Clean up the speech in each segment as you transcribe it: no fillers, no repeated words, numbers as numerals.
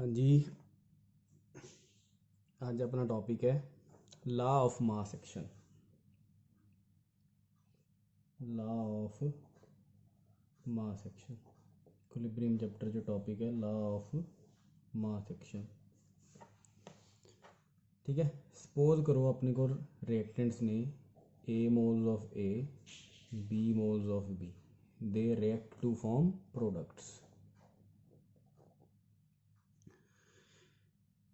हाँ जी, आज अपना टॉपिक है law of mass action. Law of mass action equilibrium chapter जो टॉपिक है लॉ ऑफ मास एक्शन। ठीक है, सपोज करो अपने को रिएक्टेंट्स ने A moles of A, B moles of B, they react to form products.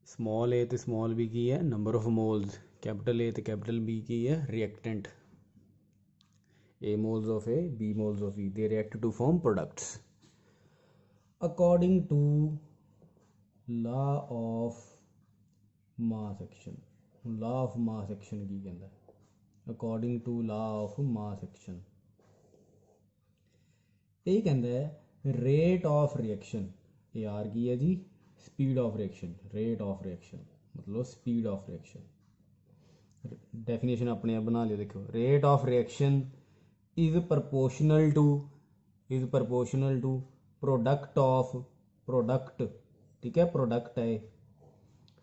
Small A तो small B की है number of moles, capital A तो कैपिटल बी की है reactant. A moles of A, B moles of E, they react to form products. According to law of mass action, law of mass action की कहता है? According to law of mass action, ये कहता है rate of reaction, ये R की है जी, speed of reaction, rate of reaction मतलब speed of reaction। डेफिनेशन अपने आप बना लियो, देखो rate of reaction is proportional to product of product. ठीक है, प्रोडक्ट है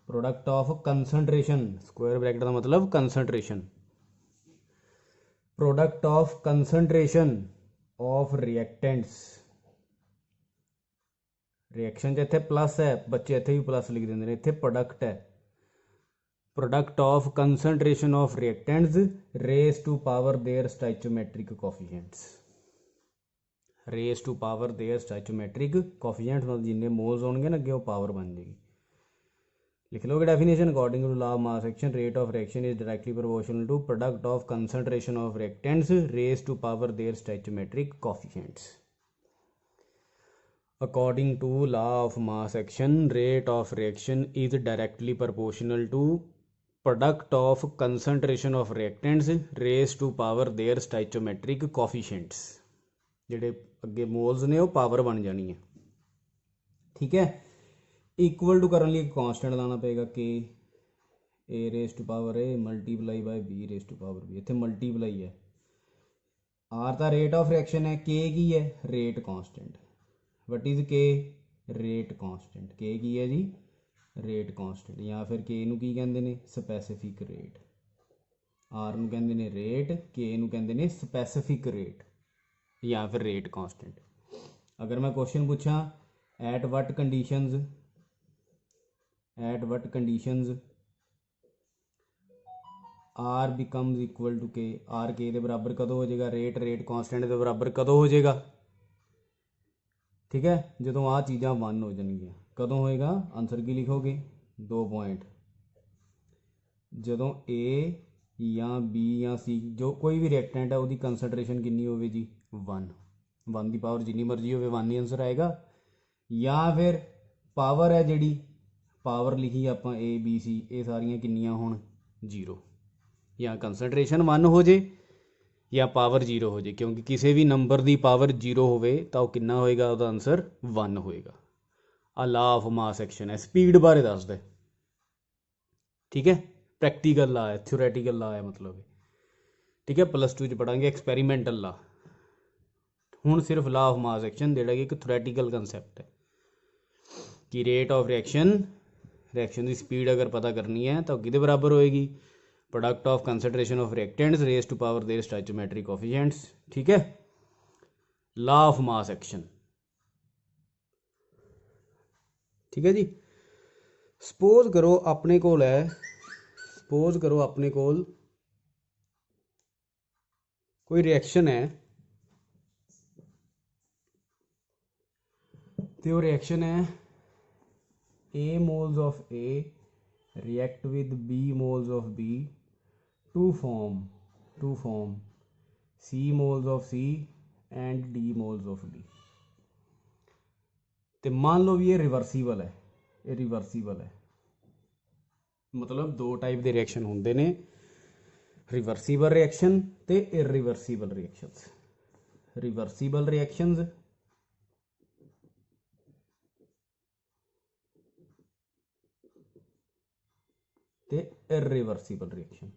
product of concentration, square bracket का मतलब concentration, product of concentration of reactants. Reaction जो इतने प्लस है, बच्चे इतने भी प्लस लिख देंगे, इतने प्रोडक्ट है, product of concentration of reactants raise to power their stoichiometric coefficients. Raise to power their stoichiometric coefficients मतलब जिन्ने मोल्स होंगे ना अगे वो पावर बन जाएगी। लिख लोगे definition, according to law of mass action rate of reaction is directly proportional to product of concentration of reactants raise to power their stoichiometric coefficients. According to law of mass action rate of reaction is directly proportional to product of concentration of reactants raise to power their stoichiometric coefficients. ਜਿਹੜੇ ਅੱਗੇ moles ਨੇ ਉਹ power ਬਣ ਜਾਣੀ ਹੈ। ਠੀਕ ਹੈ, equal to ਕਰਨ ਲਈ ਇੱਕ ਕਾਂਸਟੈਂਟ ਲਾਣਾ ਪਏਗਾ ਕਿ a raise to power a multiply by b raise to power b। ਇੱਥੇ ਮਲਟੀਪਲਾਈ ਹੈ, r ਦਾ ਰੇਟ ਆਫ ਰਿਐਕਸ਼ਨ ਹੈ, k ਕੀ ਹੈ rate constant. What is k rate constant, k ਕੀ ਹੈ ਜੀ ਰੇਟ ਕਾਂਸਟੈਂਟ, ਜਾਂ ਫਿਰ k ਨੂੰ ਕੀ ਕਹਿੰਦੇ ਨੇ ਸਪੈਸੀਫਿਕ ਰੇਟ। r ਨੂੰ ਕਹਿੰਦੇ ਨੇ ਰੇਟ, k ਨੂੰ ਕਹਿੰਦੇ ਨੇ ਸਪੈਸੀਫਿਕ ਰੇਟ या फिर रेट कांस्टेंट। अगर मैं क्वेश्चन पूछा at what conditions R becomes equal to K, R K दे बराबर कदों हो जाएगा, रेट कांस्टेंट के बराबर कदों हो जाएगा। ठीक है, जो आ चीज़ा वन हो जाएगी कदों होएगा, आंसर की लिखोगे 2 पॉइंट। जो ए या बी या सी जो कोई भी रिएक्टेंट है उसकी कंसनट्रेशन कितनी होगी जी 1 की पावर जिनी मर्जी हो 1 ही आंसर आएगा। या फिर पावर है जी, पावर लिखी आप ए बी सी, ये सारिया किनिया हो 0, या कंसनट्रेशन 1 हो जाए या पावर 0 हो जाए, क्योंकि किसी भी नंबर की पावर 0 हो तो कितना होएगा, उसका आंसर 1 होएगा। आ लॉ ऑफ मास एक्शन है, स्पीड बारे दसदा है। ठीक है, प्रैक्टिकल लॉ है, थ्योरैटिकल लॉ है मतलब। ठीक है, +2 पढ़ांगे एक्सपैरीमेंटल लॉ। हुण सिर्फ लॉ ऑफ मास एक्शन जोड़ा कि एक थ्योरैटिकल कंसैप्ट है कि रेट ऑफ रिएक्शन की स्पीड अगर पता करनी है तो किहदे बराबर होएगी, product of concentration of reactants raise to power their stoichiometric coefficients. ठीक है, लॉ ऑफ मास एक्शन। ठीक है जी, सपोज करो अपने कोल है, सपोज करो अपने कोल कोई रिएक्शन है, तो वो रिएक्शन है A moles of A react with B moles of B to form C moles of C and D moles of D। तो मान लो भी ये रिवर्सीबल है, ये रिवर्सीबल है मतलब 2 टाइप के रिएक्शन होंगे ने, रिवर्सीबल रिएक्शन ते इरिवर्सीबल रिएक्शंस। रिवर्सीबल रिएक्शंस ते इरिवर्सीबल रिएक्शन।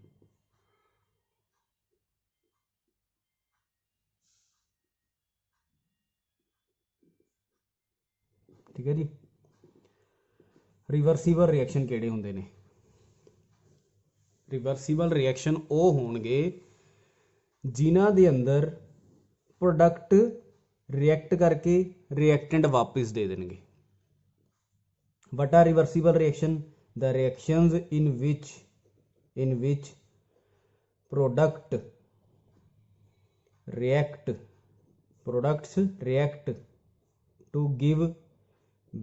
ठीक है जी, रिवर्सीबल रिएक्शन किहड़े हुंदे ने? रिवर्सीबल रिएक्शन वो होणगे जिन्हां दे अंदर प्रोडक्ट रिएक्ट करके रिएक्टेंट वापस दे देंगे। What are reversible reaction? The reactions in which product react products react to give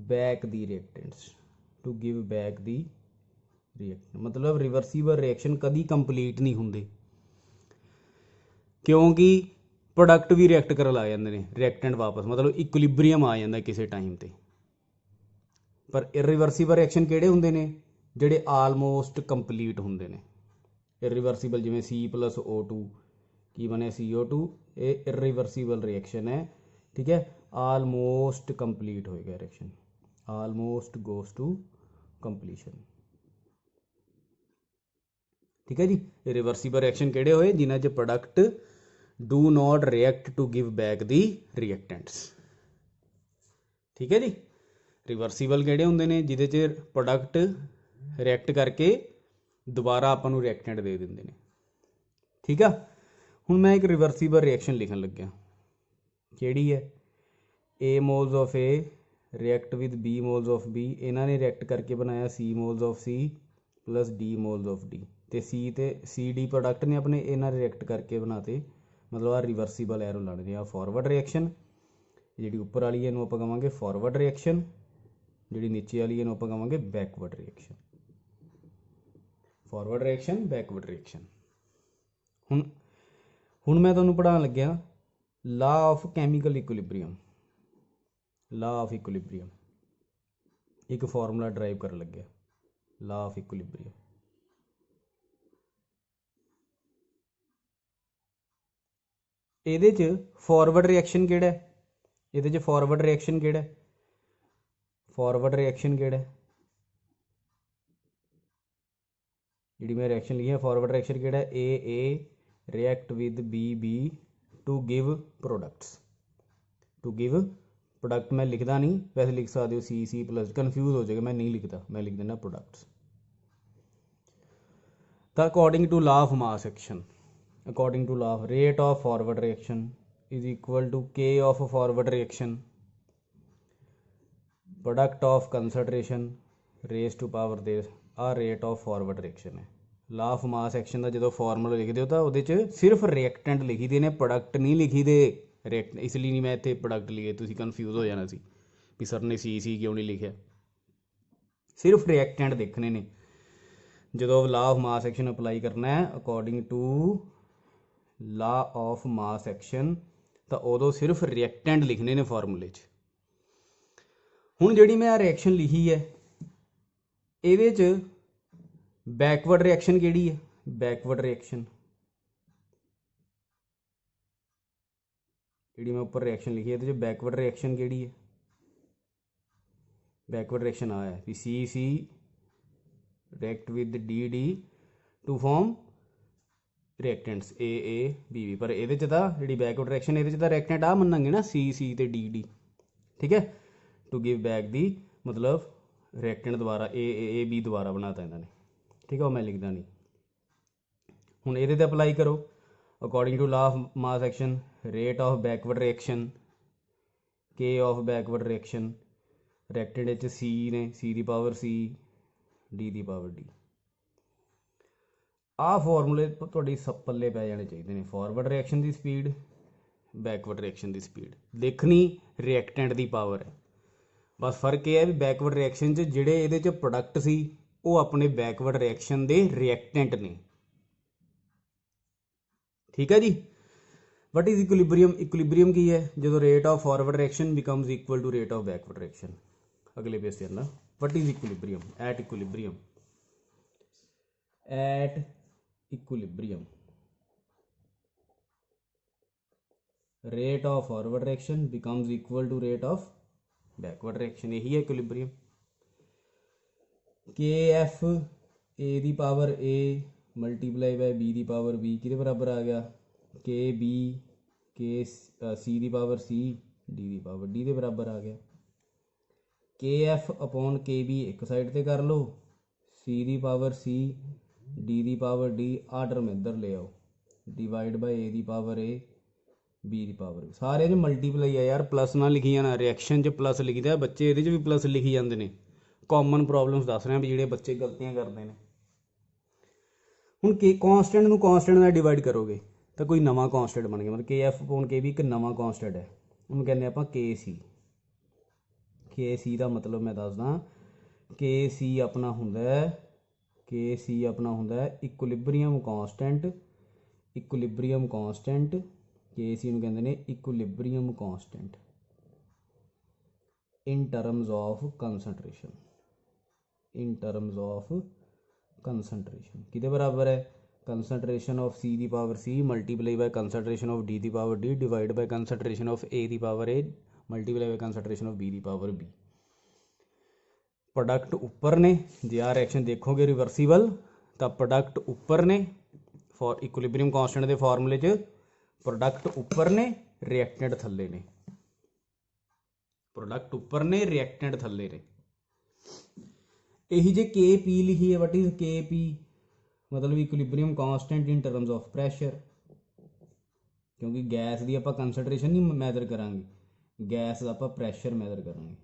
back the reactants, to give back the reactant। मतलब रिवर्सीबल रिएक्शन कभी कंप्लीट नहीं होंगे क्योंकि प्रोडक्ट भी रिएक्ट कर ला जाते हैं रिएक्टेंट वापस, मतलब इक्विलिब्रियम आ जाता किसी टाइम पर। पर इरिवर्सीबल रिएक्शन किहड़े हुंदे ने? जिहड़े आलमोस्ट कंप्लीट हुंदे ने। इरिवर्सीबल जिवें C+O2 की बने CO2, ये इरिवर्सीबल रिएक्शन है, ठीक है। आलमोस्ट कंप्लीट होएगा reaction, almost goes to completion, ठीक है जी। इरिवर्सीबल रिएक्शन किहड़े होए? जिन्हां च product do not react to give back the reactants, ठीक है जी। रिवर्सीबल किहड़े हुंदे ने? जिहदे च प्रोडक्ट रिएक्ट करके दोबारा आपां नूं रिएक्टेंट दे दिंदे ने, ठीक है। हुण मैं एक रिवर्सीबल रिएक्शन लिखण लग्या, किहड़ी है? A moles of A react with B moles of B, इन्हां ने रिएक्ट करके बनाया C moles of C plus D moles of D, ते C D प्रोडक्ट ने अपने इन्हां रिएक्ट करके बनाते, मतलब आ रिवर्सीबल एरो लड़दे आ फॉरवर्ड रिएक्शन। जिहड़ी उपर वाली है इहनूं आपां कहांगे फॉरवर्ड रिएक्शन, जिहड़ी नीचे वाली इहनूं आपां कहांगे backward reaction. Forward reaction, backward reaction. हुण मैं तुहानूं पढ़ाउण लग्या law of chemical equilibrium, law of equilibrium, एक फॉर्मूला ड्राइव कर लग्या ला ऑफ इक्विलिब्रियम। ਇਹਦੇ 'ਚ फॉरवर्ड रिएक्शन ਕਿਹੜਾ है? ਇਹਦੇ 'ਚ फॉरवर्ड रिएक्शन ਕਿਹੜਾ है? फॉरवर्ड रिएक्शन ਕਿਹੜਾ है? जी मैं रिएक्शन लिखी है फॉरवर्ड रिएक्शन किहड़ा है? A react with B to give products, to give product. मैं लिखता नहीं, वैसे लिख सकते हो C प्लस, कन्फ्यूज हो जाएगा, मैं नहीं लिखता, मैं लिख देना products. The according to law of mass action, according to law of rate of forward reaction is equal to K of forward reaction product of concentration raise to power दे आ रेट ऑफ फॉरवर्ड रिएक्शन है। Law of mass action का जो formula लिखते हो तो वो सिर्फ रिएक्टेंट लिखी दे ने, प्रोडक्ट नहीं लिखी दे रिएक्ट, इसलिए नहीं मैं इतने प्रोडक्ट लिखे, तुम कन्फ्यूज हो जाना सी भी सर ने C क्यों नहीं लिखा। सिर्फ रिएक्टेंट देखने ने जो law of mass action apply करना है according to law of mass action, तो उदों सिर्फ रिएक्टेंट लिखने ने फॉर्मूले च। हुण जिहड़ी मैं रिएक्शन लिखी है ਇਹਦੇ 'ਚ बैकवर्ड रिएक्शन किहड़ी है? बैकवर्ड रिएक्शन जिहड़ी मैं उपर रिएक्शन लिखी है, बैकवर्ड रिएक्शन किहड़ी है? बैकवर्ड रिएक्शन आ है भी C react with D to form reactants A B, पर ये जी बैकवर्ड रिएक्शन ये रिएक्टेंट आ मनांगे ना C ते D, ठीक है। टू गिव बैक दी मतलब रिएक्टेंट दोबारा A B दोबारा बनाता इन्होंने, ठीक है, वो मैं लिखता नहीं। हुण ये अप्लाई करो according to law of mass action rate of backward reaction K of backward reaction reactant C ने C दी पावर C D दी पावर D। आ फॉर्मूले थोड़ी पल्ले पै जाने चाहिए ने। फॉरवर्ड रिएक्शन की स्पीड, बैकवर्ड रिएक्शन की स्पीड देखनी, रिएक्टेंट की पावर है। बस फर्क यह है भी बैकवर्ड रिएक्शन जिहड़े ये प्रोडक्ट सी वो अपने बैकवर्ड रिएक्शन के रिएक्टेंट ने, ठीक है जी। What is equilibrium? इक्विलिब्रियम की है जो rate of forward reaction becomes equal to rate of backward reaction. अगले पेज से ना what is equilibrium? At equilibrium, at equilibrium rate of forward reaction becomes equal to rate of backward reaction, यही है equilibrium. KF A दी power A multiply by B दी power B किहदे बराबर आ गया? KB C दी पावर C D दी पावर D दे बराबर आ गया। KF अपॉन KB एक साइड पे कर लो, C दी पावर C, D दी पावर D, आ टर्म इधर ले आओ, डिवाइड बाय A दी पावर A, B दी पावर B। सारे च मल्टीप्लाई है यार, प्लस ना लिखी जाना, रिएक्शन च प्लस लिखी दा, बच्चे ये भी प्लस लिखी जाते हैं। कॉमन प्रॉब्लम्स दस रहे हैं भी ਜਿਹੜੇ ਬੱਚੇ ਗਲਤੀਆਂ ਕਰਦੇ ਨੇ। ਹੁਣ के कॉन्स्टेंट ਨੂੰ कॉन्स्टेंट ਨਾਲ डिवाइड करोगे तो कोई नवा कॉन्स्टेंट बन गया, मतलब KF अपॉन KB एक नवा कॉन्स्टेंट है, ਉਹਨੂੰ ਕਹਿੰਦੇ ਆਪਾਂ KC। KC ਦਾ मतलब मैं ਦੱਸਦਾ, KC अपना ਹੁੰਦਾ है, KC अपना ਹੁੰਦਾ है equilibrium constant, equilibrium constant, KC ਨੂੰ ਕਹਿੰਦੇ ਨੇ equilibrium constant in terms of concentration, in terms of concentration कितने बराबर है, concentration of C दी power C multiply by concentration of D दी power D divide by concentration of A दी power A multiply bye concentration of B दी power B। Product ऊपर ने, जे आ reaction देखोगे रिवर्सीबल तो प्रोडक्ट ऊपर ने, फॉर इक्विलिब्रियम कांस्टेंट के फॉर्मूले च प्रोडक्ट ऊपर ने, रिएक्टेंट थल्ले ने, प्रोडक्ट ऊपर ने, रिएक्टेंट थल्ले ने। यही जे KP लिखी है, वट इज KP, मतलब equilibrium constant in terms of pressure, क्योंकि गैस की आप कंसनट्रेशन नहीं मैदर करांगे, गैस का आप प्रैशर मैदर करांगे,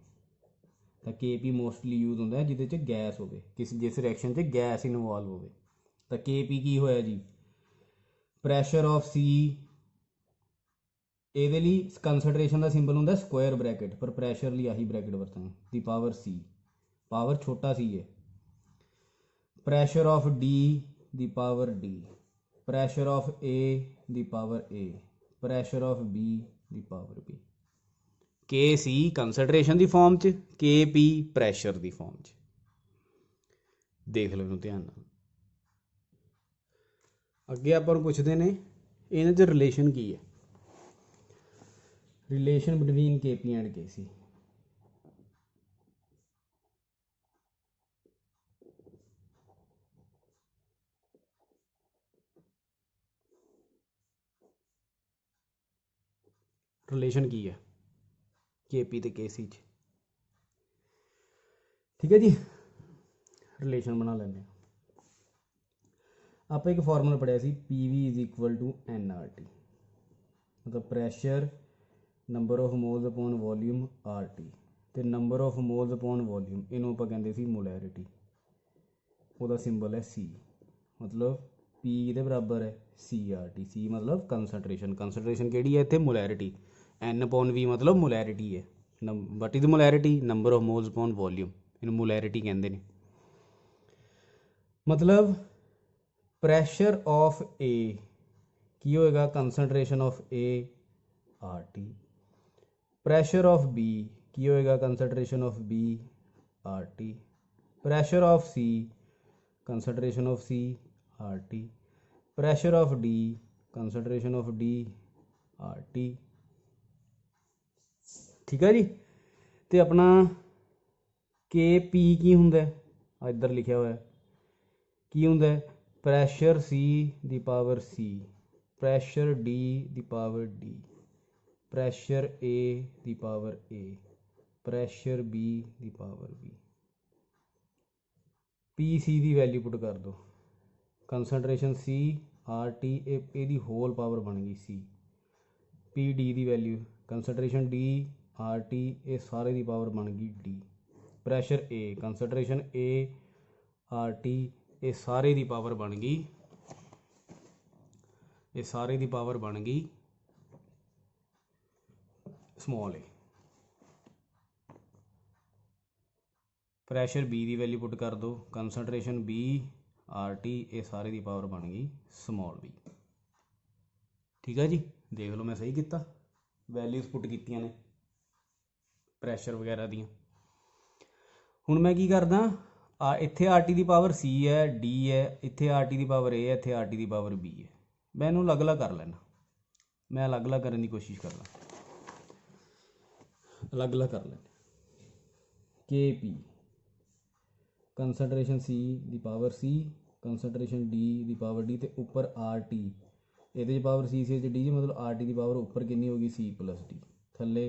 तो KP मोस्टली यूज होता है जिदे च गैस हो, जिस रिएक्शन च गैस इनवॉल्व हो। तो KP की होया जी, प्रैशर ऑफ C, ਇਹਦੇ ਲਈ ਕੰਸਨਟ੍ਰੇਸ਼ਨ ਦਾ ਸਿੰਬਲ ਹੁੰਦਾ ਸਕੁਆਇਰ ਬ੍ਰੈਕਟ, ਪਰ ਪ੍ਰੈਸ਼ਰ ਲਈ ਆਹੀ ਬ੍ਰੈਕਟ ਵਰਤਾਂਗੇ, ਦੀ ਪਾਵਰ C, ਪਾਵਰ ਛੋਟਾ C ਹੈ। Pressure of D the power D, pressure of A the power A, pressure of B the power B। KC ਕੰਸਨਟ੍ਰੇਸ਼ਨ the farm 'ਚ, KP pressure ਦੀ farm 'ਚ। ਦੇਖ ਲਓ ਇਹਨੂੰ ਧਿਆਨ ਨਾਲ। ਅੱਗੇ ਆਪਾਂ ਨੂੰ ਪੁੱਛਦੇ ਨੇ ਇਹਨਾਂ 'ਚ ਰਿਲੇਸ਼ਨ ਕੀ ਹੈ, relation between KP and KC। Relation की है KP ते KC च, ठीक है जी। रिलेशन बना लें, आप एक फॉर्मूला पढ़िया सी, PV is equal to NRT, मतलब pressure number of moles upon volume RT, तो number of moles upon volume इनू आप कहते सी मोलैरिटी, वो सिंबल है C, मतलब P के बराबर है CRT, C मतलब कंसनट्रेशन, कंसनट्रेशन केड़ी है इत्थे मोलैरिटी, N अपॉन V मतलब मोलैरिटी है, what is molarity, number of moles upon volume, इनू मोलैरिटी कहते हैं। मतलब प्रैशर ऑफ A की होएगा concentration of A RT, pressure of B की होएगा concentration of B RT, pressure of C concentration of C RT, pressure of D concentration of D RT, ठीक है जी। तो अपना KP की हुंदा है, इधर लिखा हुआ है की हुंदा है, प्रैशर C दी पावर C, प्रैशर D दी पावर D, प्रैशर A दी पावर A, प्रैशर B दी पावर B। PC की वैल्यू पुट कर दो, कंसनट्रेशन C RT ए होल पावर बन गई C, PD की वैल्यू कंसनट्रेशन D RT ये सारे की पावर बन गई D, pressure A concentration A RT ये सारे की पावर बन गई, ये सारे की पावर बन गई स्मॉल ए। प्रैशर B की वैल्यू पुट कर दो, कंसनट्रेशन B RT ये सारे की पावर बन गई स्मॉल b, ठीक है जी। देख लो मैं सही किया, वैल्यूज पुट कीतियां ने प्रैशर वगैरह दियां। हुण मैं की करदा, इत्थे RT की पावर C है, D है, इत्थे RT की पावर A है, इत्थे RT की पावर B है, मैं इन्हूं अलग अलग कर लैना, मैं अलग अलग करने की कोशिश करदा, अलग अलग कर लें। KP कंसनट्रेशन C की पावर C, कंसनट्रेशन D की पावर D, तो उपर RT ये पावर C से D, मतलब RT की पावर उपर कितनी होगी C प्लस D, थले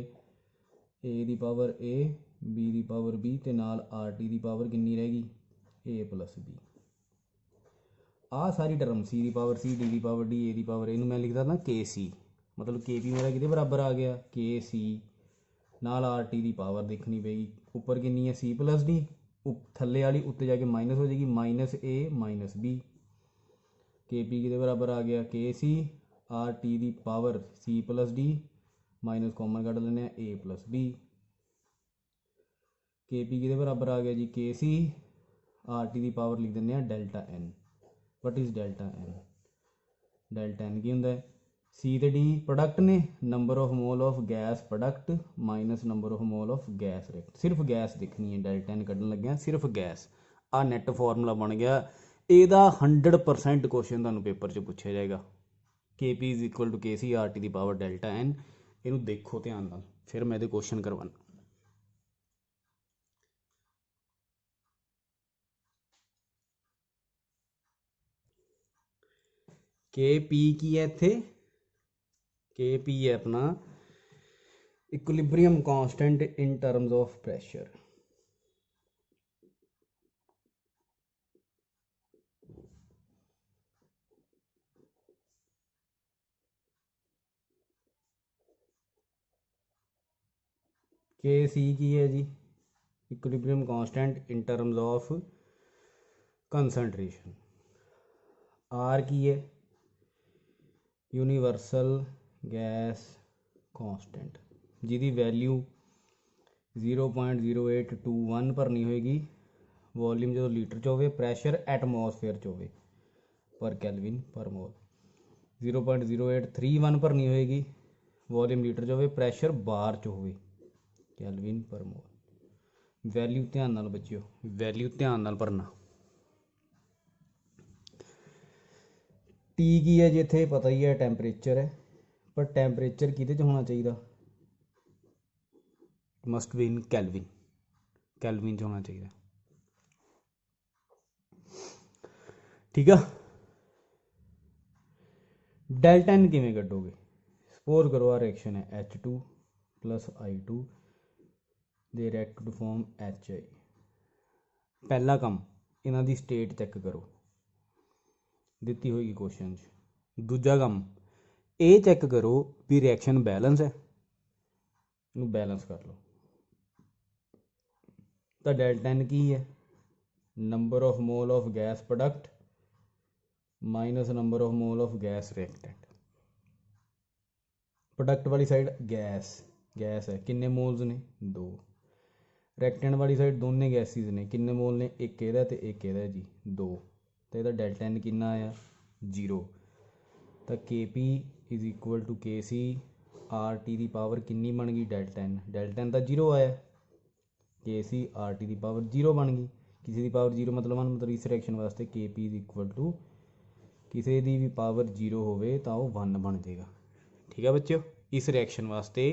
A की पावर A, बी दी पावर बी ते नाल आर टी दी पावर किन्नी रहेगी ए प्लस बी। आ सारी टर्म सी दी पावर सी, डी दी पावर डी, ए दी पावर ए, मैं लिखदा ना के सी, मतलब के पी मेरा किहदे बराबर आ गया के सी नाल आर टी दी पावर देखनी पेगी। उपर किन्नी है सी प्लस डी, थल्ले वाली उत्ते जाके माइनस हो जाएगी minus A minus B. K P किहदे बराबर आ गया के सी, आर टी दी power C plus D, minus common कढ़ लेने A plus B. K P किहदे बराबर आ गया जी के सी, आर टी दी पावर लिख देने delta N. What is delta N? Delta N की होंगे सी ते डी प्रोडक्ट ने, number of mole of gas product minus number of mole of gas react. सिर्फ गैस देखनी है, डेल्टा एन कढ़न लग्या सिर्फ गैस। आ नैट फॉर्मूला बन गया। ਇਹਦਾ 100% क्वेश्चन ਤੁਹਾਨੂੰ पेपर 'ਚ ਪੁੱਛਿਆ ਜਾਏਗਾ। के P is equal to K C R T दी पावर डेल्टा एन। ਇਹਨੂੰ देखो ध्यान ਨਾਲ, फिर मैं ਇਹਦੇ क्वेश्चन करवाना। के पी की है इत्थे, के पी है अपना equilibrium constant in terms of pressure. K C की है जी equilibrium constant in terms of concentration. R की है यूनिवर्सल गैस कांस्टेंट, जिहदी वैल्यू 0.0821 भरनी होएगी। वॉल्यूम जो लीटर च होवे, प्रैशर एटमोसफेयर च होवे पर कैलविन पर मोल। 0.0831 भरनी होएगी, वॉल्यूम लीटर च होवे, प्रैशर बार च होवे कैलविन पर मोल। वैल्यू ध्यान नाल बच्चिओ, वैल्यू ध्यान नाल भरना। टी की है जी इत्थे पता ही है टैंपरेचर है, पर टैंपरेचर किहदे च होना चाहिए, must be in Kelvin, Kelvin च होना चाहिए। ठीक है। डेल्टा एन किवें कड्डोगे? सपोज करो आ रिएक्शन है H2 प्लस I2 दे रिएक्ट टू फॉर्म HI। पहला काम इन्हां दी स्टेट चैक करो, दित्ती होएगी क्वेश्चन च। दूजा काम ये चैक करो भी रिएक्शन बैलेंस है, इनू बैलेंस कर लो। तो डेल्टा एन की है number of mole of gas product minus number of mole of gas reactant. Product वाली साइड गैस, गैस है किन्ने मोल्स ने 2। रिएक्टेंट वाली साइड दोने गैसिज ने किन्ने मोल ने, एक एहदा ते एक एहदा जी 2। तो यदा डेल्टा एन किन्ना आया 0। तो के P is equal to K C R T दी पावर किन्नी बन गई डेल्टा एन। डेल्टा एन तो 0 आया, के सी आर टी दी पावर 0 बन गई। किसी दी पावर 0 मतलब इस रिएक्शन वास्ते के पी इज़ इक्वल टू किसी दी भी पावर 0 होवे तो वह 1 बन जाएगा। ठीक है बच्चों, इस रिएक्शन वास्ते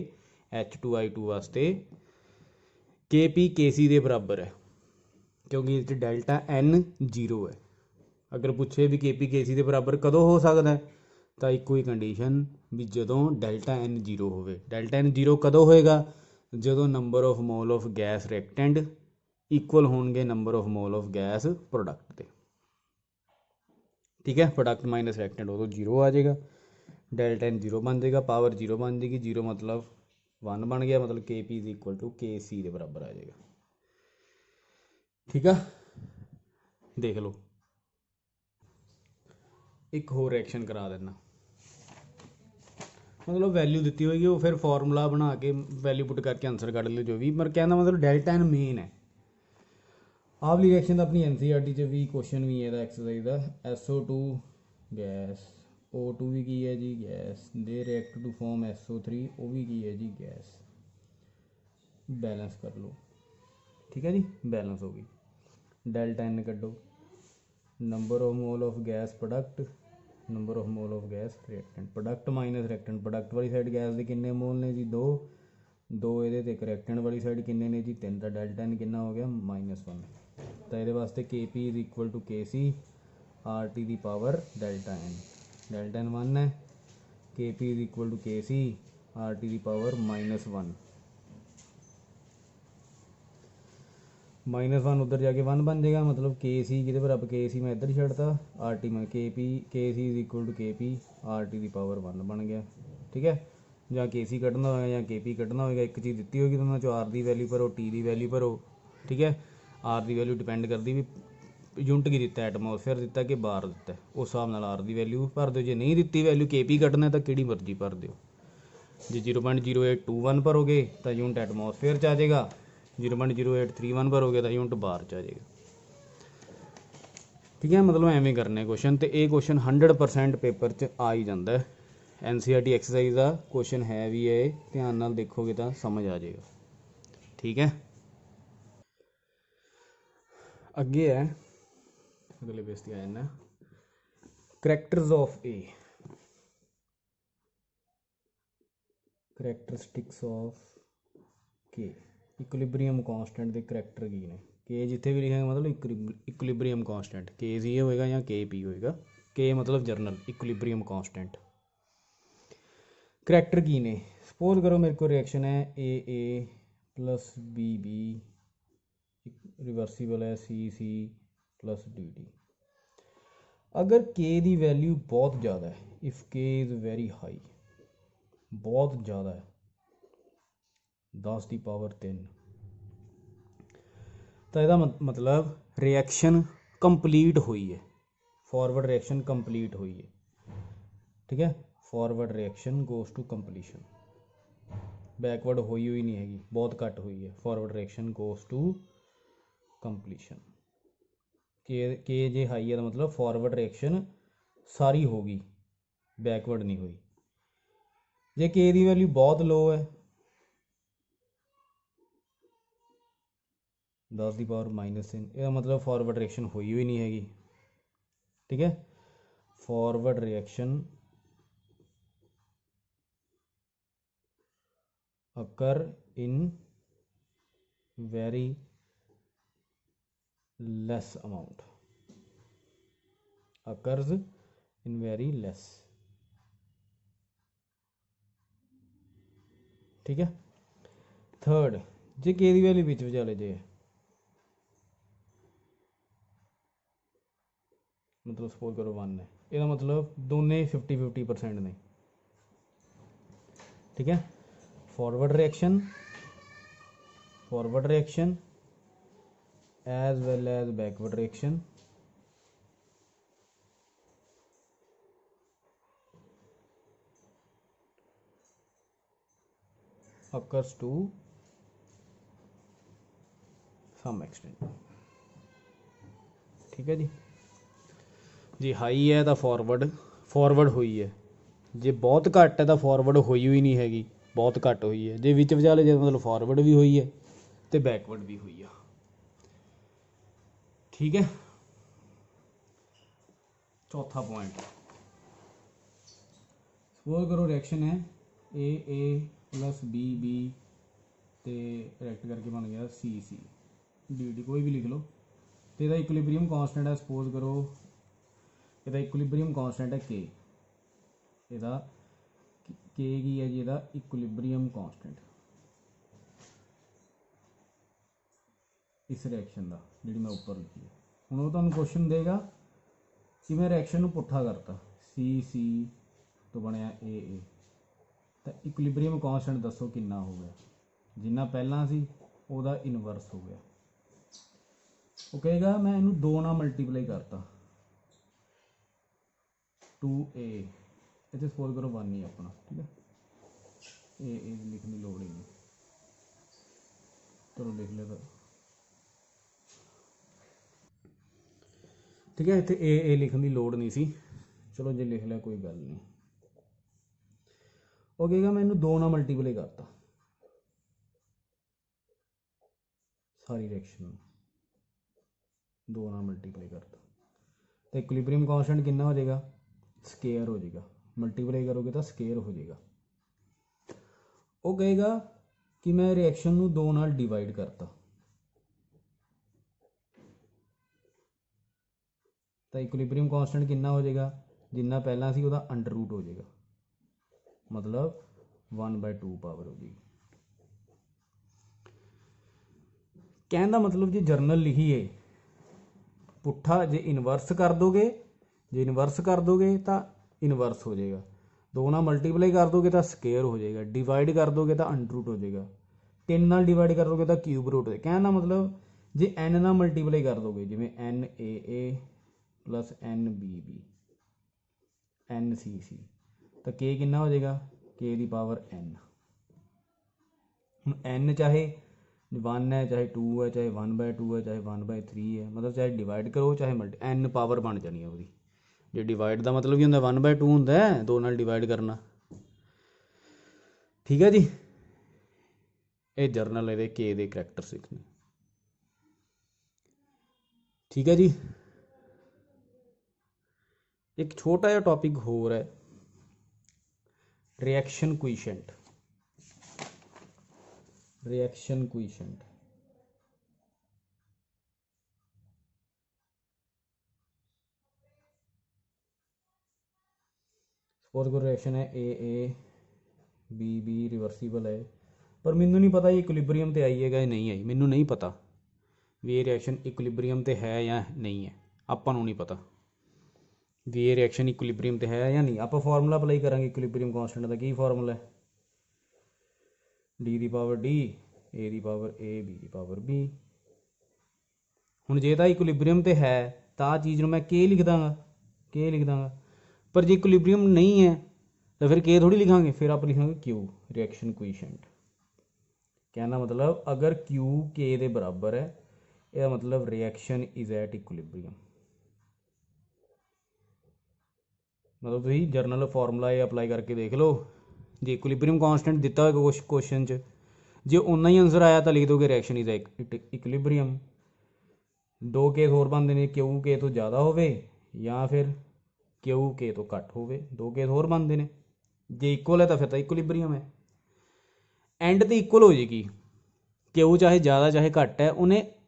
H2I2 वास्ते के पी के सी के बराबर है, क्योंकि इस डेल्टा एन 0 है। अगर पूछे भी के पी के सी के बराबर कदों हो सकता है, तो एको ही कंडीशन भी जदों डेल्टा एन 0 होवे। डेल्टा एन 0 कदों होएगा? जदों number of mole of gas reactant equal होणगे number of mole of gas product के। ठीक है, प्रोडक्ट माइनस रिएक्टेंट उदों 0 आ जाएगा, डेल्टा एन 0 बन जाएगा, पावर 0 बन जाएगी। 0 मतलब 1 बन गया, मतलब के P is equal to K सी के बराबर आ जाएगा। ठीक है, देख लो एक होर रिएक्शन करा देना, मतलब वैल्यू दी होगी वो फिर फॉर्मूला बना के वैल्यू पुट करके आंसर कढ़ लो जो भी, पर कहना मतलब डेल्टा एन मेन है। आ वाली रिएक्शन का अपनी NCERT च भी क्वेश्चन भी है एक्सरसाइज का। SO2 गैस, O2 भी की है जी gas, they react to form SO3 वो भी की है जी गैस। बैलेंस कर लो। ठीक है जी, बैलेंस हो गई। डेल्टा एन कड्डो, number of mole of gas product number of mole of gas reactant. Product minus reactant, product वाली साइड गैस के किन्ने मोल ने जी 2, 2 ये एक रिएक्टेंट वाली साइड किन्ने ने जी 3। तो डेल्टा एन किन्ना हो गया -1। तो ये वास्ते के P is equal to K C R T दी power delta N. Delta N 1 है, K P is equal to K C R T दी पावर -1। -1 उधर जाके 1 बन जाएगा, मतलब के सी कि बराबर के सी मैं इधर छड़ता, आर टी मैं के पी, के सी इज इक्वल टू के पी आर टी दी पावर 1 बन गया। ठीक है, ਜਾਂ के सी ਕੱਢਣਾ ਹੋਏਗਾ ਜਾਂ के पी ਕੱਢਣਾ ਹੋਏਗਾ, एक चीज़ ਦਿੱਤੀ ਹੋਏਗੀ ਦੋਨਾਂ ਚੋਂ, आर ਦੀ वैल्यू भरो टी ਦੀ वैल्यू भरो। ठीक है, आर ਦੀ वैल्यू डिपेंड करती भी यूनिट की दिता, एटमोसफेयर दिता कि बार दिता, उस हिसाब नाल आर ਦੀ वैल्यू भर दो। जे नहीं दिती वैल्यू के पी ਕੱਢਣਾ तो किहड़ी मर्जी भर दो। जे 0.0821 भरोगे तो यूनिट एटमोसफेयर च आ जाएगा, 0.0831 भरोगे तो यूनिट बार च आ जाएगा। ठीक है, मतलब एवें करने क्वेश्चन, तो ये क्वेश्चन 100% पेपर च आ ही जाता है। NCERT एक्सरसाइज का क्वेश्चन है भी है, ध्यान नाल देखोगे तो समझ आ जाएगा। ठीक है, अगे है अगले पेज पे आ जाना, characters of A, characteristics of के, इक्विलिब्रियम कांस्टेंट के करैक्टर की ने, के जिथे भी लिखेंगे मतलब इक्विलिब्रियम कांस्टेंट, के सी होएगा या के पी होएगा, के मतलब जर्नल, इक्विलिब्रियम कांस्टेंट। करैक्टर की ने, सपोज करो मेरे को रिएक्शन है ए प्लस बी रिवर्सिबल है सी प्लस डी। अगर के दी वैल्यू बहुत ज़्यादा है, इफ़ के इज़ वेरी हाई, बहुत ज़्यादा है 10 की पावर 3, तो यदा मतलब रिएक्शन कंप्लीट हुई है, फॉरवर्ड रिएक्शन कंप्लीट हुई है। ठीक है, forward reaction goes to completion, backward हुई नहीं हैगी, बहुत घट हुई है, forward reaction goes to completion. के जे हाई है तो मतलब फॉरवर्ड रिएक्शन सारी होगी, बैकवर्ड नहीं हुई। जे के दी वैल्यू बहुत लो है, 10 की पावर -3, यह मतलब फॉरवर्ड रिएक्शन हुई नहीं हैगी। ठीक है, forward reaction occur in very less amount, occurs in very less. ठीक है, थर्ड, जे के दी वैल्यू बीच विचाले जे मतलब सपोज करो 1 है, यदा मतलब दोनों 50-50% ने। ठीक है, forward reaction as well as backward reaction occurs to some extent। ठीक है जी हाई है तो फॉरवर्ड हुई है, जे बहुत घट है तो फॉरवर्ड हुई नहीं हैगी, बहुत घट हुई है। जे विच विचाले जे मतलब फॉरवर्ड भी हुई है तो बैकवर्ड भी हुई है। ठीक है, चौथा पॉइंट, सपोज करो रिएक्शन है ए प्लस बी तो रिएक्ट करके बन गया सी डी, कोई भी लिख लो। तो यदा इक्विलिब्रियम कांस्टेंट है, सपोज करो यदा इक्विलिब्रियम कांस्टेंट है के, यदा के की है जी, यदा इक्विलिब्रियम कांस्टेंट इस रिएक्शन का जी मैं ऊपर लिखी है। हूँ वो तुहानूं क्वेश्चन देगा कि मैं रिएक्शन पुट्ठा करता, सी तो बनया ए, तो इक्विलिब्रियम कांस्टेंट दसो कितना हो गया, जिन्ना पहला सी उहदा इनवर्स हो गया। वो कहेगा मैं इनू 2 नाल मल्टीप्लाई करता, 2a, इतने सपोज करो 1 ही अपना। ठीक है, ए लिखने की लोड़ ही नहीं, चलो लिख लिया। ठीक है, इतने ए लिखने की लोड़ नहीं सी, चलो जे लिख लिया कोई गल नहीं। वो कहेगा मैं इनू 2 नाल मल्टीप्लाई करता, सारी रिएक्शन 2 नाल मल्टीप्लाई करता, तो इक्विलिब्रियम कांस्टेंट कितना हो जाएगा, स्केयर हो जाएगा, मल्टीप्लाई करोगे तो स्केयर हो जाएगा। वो कहेगा कि मैं रिएक्शन नू 2 नाल डिवाइड करता, तो इक्विलिब्रियम कांस्टेंट कितना हो जाएगा, जिन्ना पहला सी उहदा अंडर रूट हो जाएगा, मतलब 1/2 पावर हो जाएगी। कहने का मतलब जो जर्नल लिखीए पुट्ठा जे इनवर्स कर दोगे, जे इनवर्स कर दोगे तो इनवर्स हो जाएगा, दो नाल मल्टीप्लाई कर दोगे तो स्केयर हो जाएगा, डिवाइड कर दोगे तो अंडरूट हो जाएगा, 3 नाल डिवाइड कर दोगे तो क्यूब रूट हो जाएगा। कहने का मतलब जे एन नाल मल्टीप्लाई कर दोगे जिमें N A plus N B N C तो के कितना हो जाएगा, के दी पावर एन। हम एन चाहे 1 है, चाहे 2 है, चाहे 1/2 है, चाहे 1/3 है, मतलब चाहे डिवाइड करो चाहे मल्टी एन पावर बन जानी है उसकी। जो डिवाइड का मतलब ही होंगे 1/2 होंगे, दो नाल डिवाइड करना। ठीक है जी, ये जर्नल ये के दे करैक्टरिस्टिक्स ने। ठीक है जी, एक छोटा जिहा टॉपिक होर है, reaction coefficient. Reaction coefficient suppose कोई रिएक्शन है ए बी रिवर्सीबल है, पर मैनू नहीं पता ये इक्विलिब्रियम ते आई है या नहीं आई, मैनू नहीं पता भी ये रिएक्शन इक्विलिब्रियम ते है या नहीं है, आपां नूं नहीं पता भी ये रिएक्शन इक्विलिब्रियम ते है या नहीं। आप फॉर्मूला अप्लाई करांगे इक्विलिब्रियम कांस्टेंट का, की फॉर्मूला है डी दी पावर डी ए दी पावर ए बी दी पावर बी। हुण जे तां इक्विलिब्रियम ते है तो आ चीज़ नूं मैं के लिख दांगा, के लिख दांगा, पर जे इक्विलिब्रियम नहीं है तो फिर के थोड़ी लिखांगे, फिर आप लिखांगे क्यू रिएक्शन कोएफिशिएंट। कहना मतलब अगर क्यू के दे बराबर है, यह मतलब रिएक्शन इज एट इक्विलिब्रियम। मतलब तुम जर्नल फॉर्मूला ये अप्लाई करके देख लो, जो इक्विलिब्रियम कांस्टेंट दिता होगा क्वेश्चन च, जो उन्ना ही आंसर आया तो लिख दोगे रिएक्शन इज इक्विलिब्रियम। दो केस होर बनते हैं, क्यू के तो ज़्यादा होवे या फिर क्यू के तो घट होवे, दो केस होर बनते हैं। जे इक्वल है तो फिर तो इक्विलिब्रियम है, एंड तो इक्वल हो जाएगी, क्यू चाहे ज़्यादा चाहे घट है,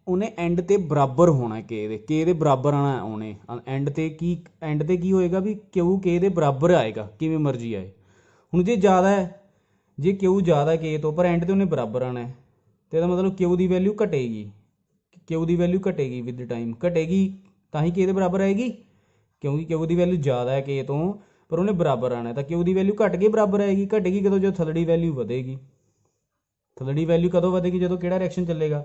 उन्हें एंड ते बराबर होना है, के दे बराबर आना है उन्हें एंड ते की होएगा भी क्यू के दे बराबर आएगा, किवें मर्जी आए। हुण जे ज़्यादा है, जे क्यू ज़्यादा के तो पर एंड ते उन्हें बराबर आना है, तो इसका मतलब क्यू की वैल्यू घटेगी, क्यू की वैल्यू घटेगी विद टाइम, घटेगी तो ही के दे बराबर आएगी, क्योंकि क्यू की वैल्यू ज़्यादा है के तो, पर उन्हें बराबर आना है, तो क्यू की वैल्यू घट के बराबर आएगी, घटेगी कदों जो थलड़ी वैल्यू ਵਧेगी। थलड़ी वैल्यू कदों ਵਧेगी जो किहड़ा रिएक्शन चलेगा,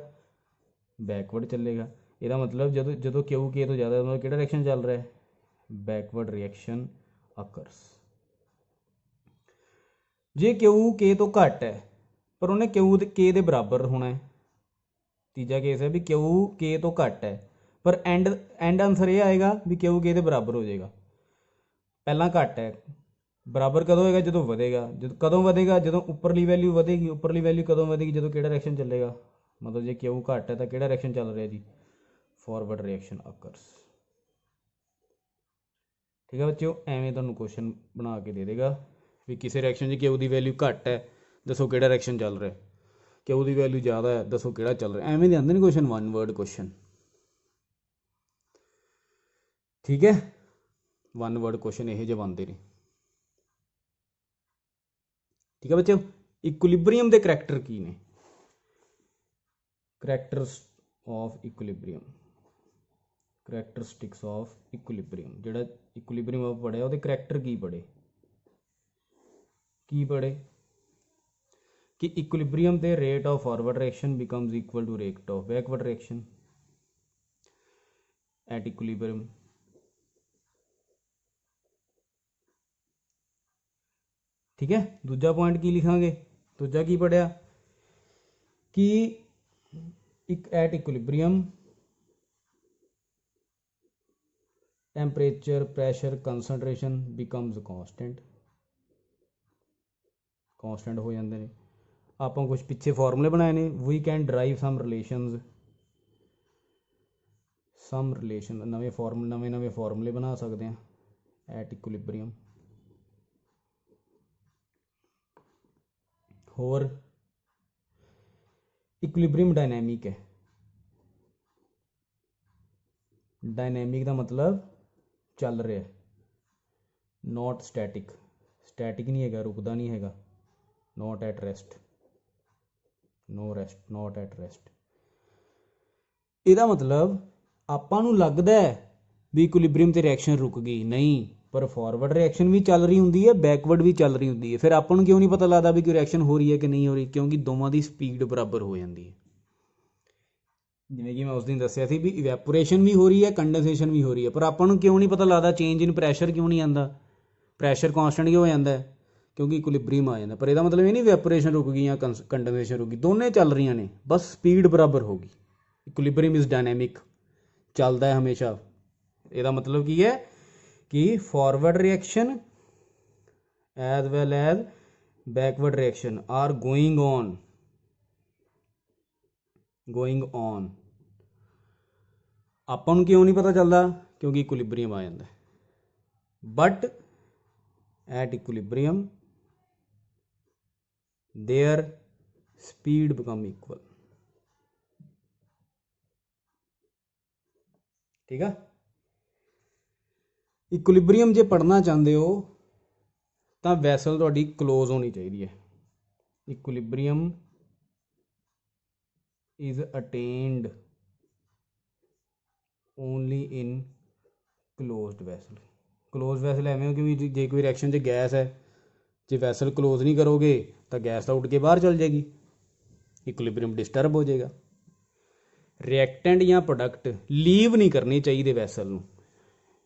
बैकवर्ड चलेगा। ਇਹਦਾ मतलब जो क्यू के तो ज़्यादा मतलब किहड़ा रिएक्शन चल रहा है, बैकवर्ड रिएक्शन अकर्स। जे क्यू के तो घट है पर उन्हें क्यू के दे बराबर होना है, तीजा केस है भी क्यू के तो घट है पर एंड आंसर ये आएगा भी क्यू के दे बराबर हो जाएगा। पहला घट है, बराबर कदों होएगा जो ਵਧेगा, जो कदों ਵਧेगा जो उपरली वैल्यू ਵਧेगी, उपरली वैल्यू कदों ਵਧेगी जो किहड़ा रिएक्शन चलेगा, मतलब जे क्यू घट है तो किहड़ा रिएक्शन चल रहा जी, फॉरवर्ड रिएक्शन अकर्स। ठीक है बच्चों, एवें तुहानूं क्वेश्चन बना के दे देगा भी किसी रिएक्शन जी क्यू की वैल्यू घट है दसो किहड़ा रिएक्शन चल रहा है, क्यू की वैल्यू ज़्यादा है दसो किहड़ा चल रहा है, एवें दे आंदे ने क्वेश्चन, वन वर्ड क्वेश्चन। ठीक है, वन वर्ड क्वेश्चन यह जो बनते हैं। ठीक है बच्चों, इक्विलिब्रियम के करैक्टर की ने, characters of equilibrium, characteristics of equilibrium, जिहड़ा इक्विलिब्रियम आप पढ़िया वो करैक्टर की पढ़े कि इक्विलिब्रियम ते rate of forward reaction becomes equal to rate of backward reaction at equilibrium. ठीक है, दूजा पॉइंट की लिखांगे, दूजा की पढ़िया कि at equilibrium temperature pressure concentration becomes constant हो जाते हैं। आप कुछ पिछे फॉर्मूले बनाए ने, we can derive some relation नवे फॉर्मूले बना सकते हैं एट इक्विलिब्रियम। होर इक्विलिब्रियम डायनैमिक है, डायनैमिक का मतलब चल रहा है, नॉट स्टैटिक, स्टैटिक नहीं है, रुकदा नहीं है, not at rest, no rest, not at rest. ਇਹਦਾ ਮਤਲਬ ਆਪਾਂ ਨੂੰ ਲੱਗਦਾ ਹੈ ਵੀ ਇਕੁਲਿਬਰੀਅਮ ਤੇ ਰਿਐਕਸ਼ਨ ਰੁਕ ਗਈ, ਨਹੀਂ, ਪਰ ਫਾਰਵਰਡ ਰਿਐਕਸ਼ਨ ਵੀ ਚੱਲ ਰਹੀ ਹੁੰਦੀ ਹੈ, ਬੈਕਵਰਡ ਵੀ ਚੱਲ ਰਹੀ ਹੁੰਦੀ ਹੈ। ਫਿਰ ਆਪਾਂ ਨੂੰ ਕਿਉਂ ਨਹੀਂ ਪਤਾ ਲੱਗਦਾ ਵੀ ਕੋਈ ਰਿਐਕਸ਼ਨ ਹੋ ਰਹੀ ਹੈ ਕਿ ਨਹੀਂ ਹੋ ਰਹੀ? ਕਿਉਂਕਿ ਦੋਵਾਂ ਦੀ ਸਪੀਡ ਬਰਾਬਰ ਹੋ ਜਾਂਦੀ ਹੈ। ਜਿਵੇਂ ਕਿ ਮੈਂ ਉਸ ਦਿਨ ਦੱਸਿਆ ਸੀ ਵੀ ਇਵੈਪੋਰੇਸ਼ਨ ਵੀ ਹੋ ਰਹੀ ਹੈ, ਕੰਡੈਂਸੇਸ਼ਨ ਵੀ ਹੋ ਰਹੀ ਹੈ, ਪਰ ਆਪਾਂ ਨੂੰ ਕਿਉਂ ਨਹੀਂ ਪਤਾ ਲੱਗਦਾ? ਚੇਂਜ ਇਨ ਪ੍ਰੈਸ਼ਰ ਕਿਉਂ ਨਹੀਂ ਆਉਂਦਾ? ਪ੍ਰੈਸ਼ਰ ਕਾਂਸਟੈਂਟ ਕਿਉਂ ਹੋ ਜਾਂਦਾ ਹੈ? ਕਿਉਂਕਿ ਇਕੁਲਿਬਰੀਅਮ ਆ ਜਾਂਦਾ। ਪਰ ਇਹਦਾ ਮਤਲਬ ਇਹ ਨਹੀਂ ਇਵੈਪੋਰੇਸ਼ਨ ਰੁਕ ਗਈ ਜਾਂ ਕੰਡੈਂਸੇਸ਼ਨ ਰੁਕ ਗਈ, ਦੋਨੇ ਚੱਲ ਰਹੀਆਂ ਨੇ, ਬਸ ਸਪੀਡ ਬਰਾਬਰ ਹੋ ਗਈ। ਇਕੁਲਿਬਰੀਅਮ ਇਜ਼ ਡਾਇਨਾਮਿਕ, ਚੱਲਦਾ ਹੈ ਹਮੇਸ਼ਾ। ਇਹਦਾ ਮਤਲਬ ਕੀ ਹੈ ਕਿ forward reaction as well as backward reaction are going on. ਆਪਾਂ ਨੂੰ ਕਿਉਂ ਨਹੀਂ ਪਤਾ ਚੱਲਦਾ? ਕਿਉਂਕਿ ਇਕੁਲਿਬਰੀਅਮ ਆ ਜਾਂਦਾ। But at equilibrium their speed become equal. ठीक है, इक्विलिब्रियम जे पढ़ना चाहते हो तो वैसल तुहाडी क्लोज होनी चाहिए है। Equilibrium is attained only in closed vessel. Close vessel एवें क्योंकि जे कोई रिएक्शन च गैस है, जे वैसल क्लोज नहीं करोगे तो गैस तो उड़ के बाहर चल जाएगी, इक्विलिब्रियम डिस्टर्ब हो जाएगा। रिएक्टेंट या प्रोडक्ट लीव नहीं करनी चाहिए वैसल नूं।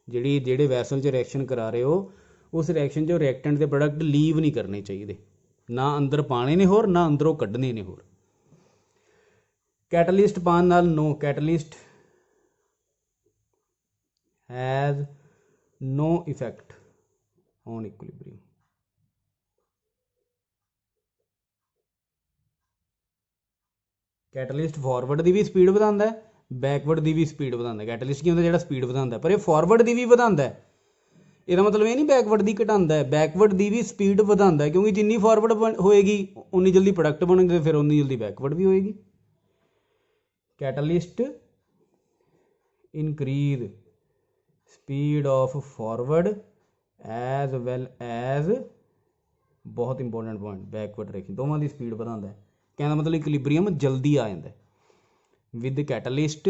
ਜਿਹੜੇ ਵੈਸਲ 'ਚ ਰਿਐਕਸ਼ਨ ਕਰਾ ਰਹੇ ਹੋ ਉਸ ਰਿਐਕਸ਼ਨ 'ਚ ਰਿਐਕਟੈਂਟ ਦੇ ਪ੍ਰੋਡਕਟ ਲੀਵ ਨਹੀਂ ਕਰਨੇ ਚਾਹੀਦੇ, ਨਾ ਅੰਦਰ ਪਾਣੇ ਨੇ ਹੋਰ, ਨਾ ਅੰਦਰੋਂ ਕੱਢਣੇ ਨੇ ਹੋਰ। ਕੈਟਲਿਸਟ ਪਾਉਣ ਨਾਲ no, catalyst has no effect on equilibrium. Catalyst forward की भी स्पीड ਵਧਾਉਂਦਾ है, बैकवर्ड की भी स्पीड ਵਧਾਉਂਦਾ है। कैटलिस्ट की ਹੁੰਦਾ ਜਿਹੜਾ स्पीड ਵਧਾਉਂਦਾ, पर यह फॉरवर्ड की भी ਵਧਾਉਂਦਾ है। ਇਹਦਾ ਮਤਲਬ ਇਹ ਨਹੀਂ बैकवर्ड की ਘਟਾਉਂਦਾ है, बैकवर्ड की भी स्पीड ਵਧਾਉਂਦਾ है, क्योंकि जिन्नी फॉरवर्ड होएगी उन्नी जल्दी प्रोडक्ट बनेंगे, फिर उन्नी जल्दी बैकवर्ड भी होएगी। Catalyst increase speed of forward as well as, बहुत इंपॉर्टेंट पॉइंट, बैकवर्ड रिएक्शन दोवां की स्पीड बढ़ाता है। कहने मतलब इक्विलिब्रियम जल्दी आ जाता है with catalyst.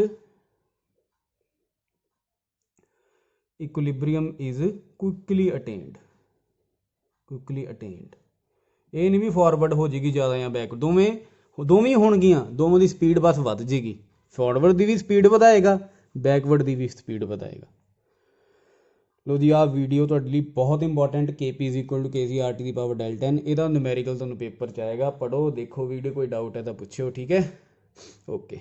Equilibrium is quickly attend, quickly attend. ये नहीं भी फॉरवर्ड हो जाएगी ज़्यादा या बैक, दोवें होणगियां, दोवां की स्पीड बस वध जाएगी। फॉरवर्ड की भी स्पीड बढ़ाएगा, बैकवर्ड की भी स्पीड बढ़ाएगा। लो जी, आ वीडियो तुहाडे लई बहुत important, KP is equal to KC RT की पावर del 10। ਇਹਦਾ न्यूमेरिकल तुहानूं पेपर च आएगा, पढ़ो देखो वीडियो, कोई डाउट है तो पूछो। ठीक है, ओके।